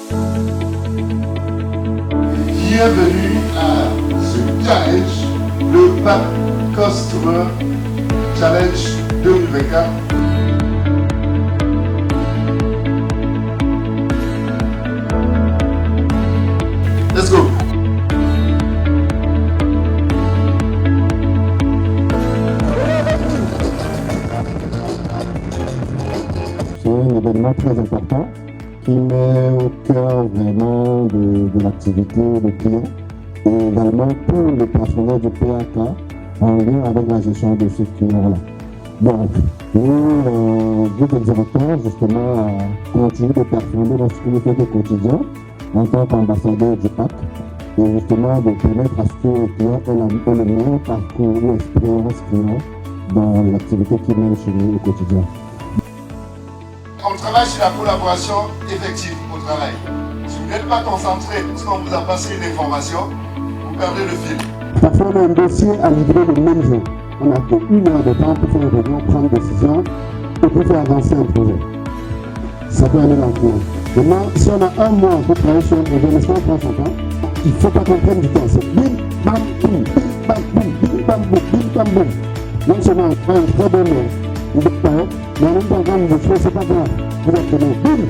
Bienvenue à ce challenge, le PAP Customer Challenge 2024. Let's go. C'est un événement très important qui met au cœur vraiment de l'activité le client et également pour le personnel du PAK en lien avec la gestion de ces clients-là. Donc, nous, groupe de directeurs, justement, continuons de performer dans ce que nous faisons au quotidien en tant qu'ambassadeur du PAK et justement de permettre à ce que le client ait le meilleur parcours ou expérience client dans l'activité qu'il mène chez nous au quotidien. On travaille sur la collaboration effective au travail. Si vous n'êtes pas concentré parce qu'on vous a passé une information, vous perdez le fil. Parfois, on a un dossier à livrer le même jour. On a que 1 heure de temps pour faire une réunion, prendre une décision et pour faire avancer un projet. Ça peut aller dans le cours. Maintenant, si on a 1 mois pour travailler sur un projet, n'est-ce pas, on prend son temps, il ne faut pas qu'on prenne du temps. C'est bim, bam, boum, bim, bam, boum, bim, bam, boum, bim, bam, boum. Non seulement on prend un très bon temps, mais en même temps, quand vous faites, c'est pas grave. Vous apprenez, bim.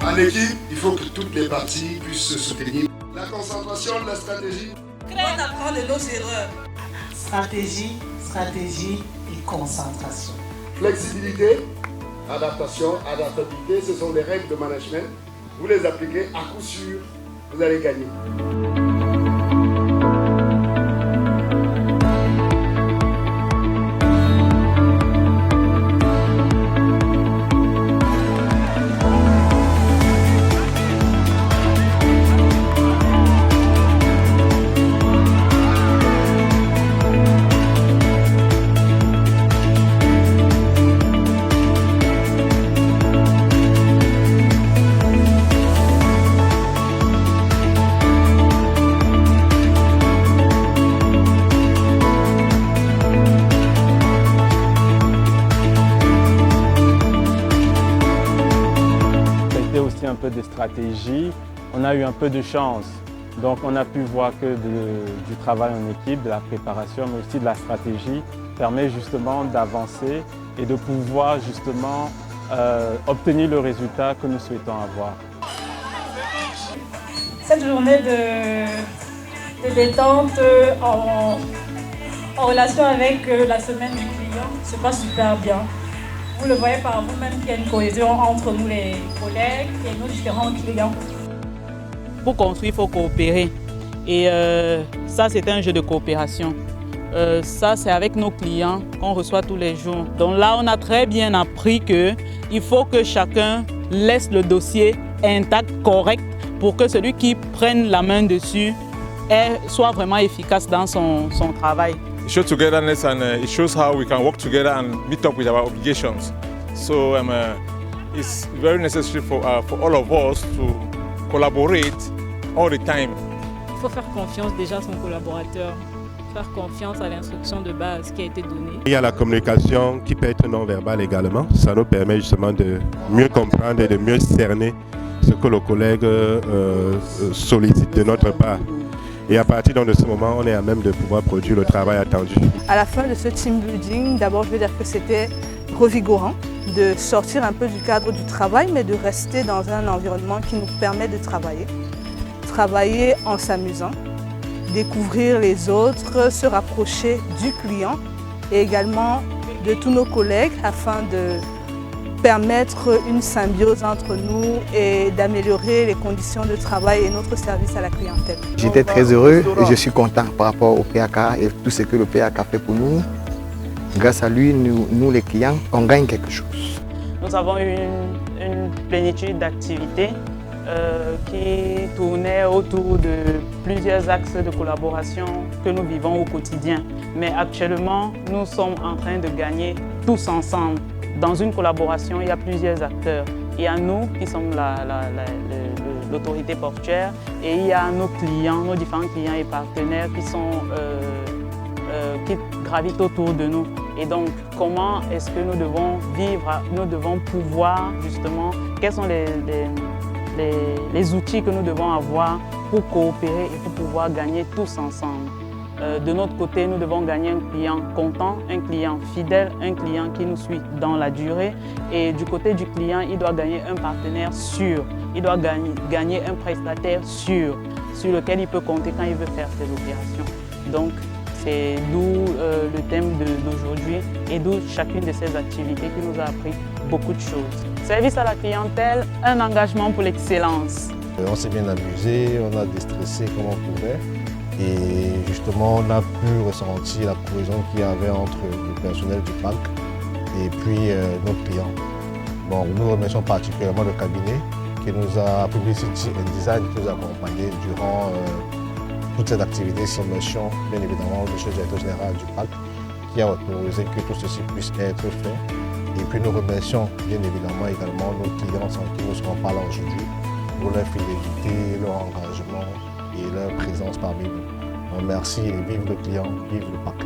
En équipe, il faut que toutes les parties puissent se soutenir. La concentration, la stratégie. On apprend de nos erreurs. Stratégie et concentration. Flexibilité, adaptation, adaptabilité, ce sont des règles de management. Vous les appliquez, à coup sûr, vous allez gagner. Aussi un peu de stratégie, on a eu un peu de chance. Donc on a pu voir que du travail en équipe, de la préparation, mais aussi de la stratégie permet justement d'avancer et de pouvoir justement obtenir le résultat que nous souhaitons avoir. Cette journée de détente en relation avec la semaine du client se passe super bien. Vous le voyez par vous-même qu'il y a une cohésion entre nous les collègues et nos différents clients. Pour construire, il faut coopérer. Et ça, c'est un jeu de coopération. Ça, c'est avec nos clients qu'on reçoit tous les jours. Donc là, on a très bien appris qu'il faut que chacun laisse le dossier intact, correct, pour que celui qui prenne la main dessus soit vraiment efficace dans son travail. It shows togetherness and it shows how we can work together and meet up with our obligations. So it's very necessary for all of us to collaborate all the time. Il faut faire confiance déjà à son collaborateur, faire confiance à l'instruction de base qui a été donnée. Il y a la communication qui peut être non verbale également. Ça nous permet justement de mieux comprendre et de mieux cerner ce que le collègue sollicite de notre part. Et à partir de ce moment, on est à même de pouvoir produire le travail attendu. À la fin de ce team building, d'abord je veux dire que c'était revigorant de sortir un peu du cadre du travail, mais de rester dans un environnement qui nous permet de travailler. Travailler en s'amusant, découvrir les autres, se rapprocher du client et également de tous nos collègues afin de permettre une symbiose entre nous et d'améliorer les conditions de travail et notre service à la clientèle. J'étais très heureux et je suis content par rapport au PAK et tout ce que le PAK fait pour nous. Grâce à lui, nous les clients, on gagne quelque chose. Nous avons eu une plénitude d'activités qui tournaient autour de plusieurs axes de collaboration que nous vivons au quotidien. Mais actuellement, nous sommes en train de gagner tous ensemble. Dans une collaboration, il y a plusieurs acteurs. Il y a nous qui sommes l'autorité portuaire et il y a nos clients, nos différents clients et partenaires qui gravitent autour de nous. Et donc, comment est-ce que nous devons vivre, nous devons pouvoir justement, quels sont les outils que nous devons avoir pour coopérer et pour pouvoir gagner tous ensemble. De notre côté, nous devons gagner un client content, un client fidèle, un client qui nous suit dans la durée. Et du côté du client, il doit gagner un partenaire sûr, il doit gagner un prestataire sûr, sur lequel il peut compter quand il veut faire ses opérations. Donc, c'est d'où le thème d'aujourd'hui et d'où chacune de ces activités qui nous a appris beaucoup de choses. Service à la clientèle, un engagement pour l'excellence. On s'est bien amusé, on a déstressé comme on pouvait et justement on a pu ressentir la cohésion qu'il y avait entre le personnel du parc et puis nos clients. Bon, nous remercions particulièrement le cabinet qui nous a, Publicity and Design, qui nous a accompagnés durant toute cette activité submersion, bien évidemment, le chef directeur général du parc qui a autorisé que tout ceci puisse être fait. Et puis nous remercions bien évidemment également nos clients sans qui nous ne serons pas là aujourd'hui pour leur fidélité, leur engagement et leur présence parmi nous. Donc, merci et vive le client, vive le parc.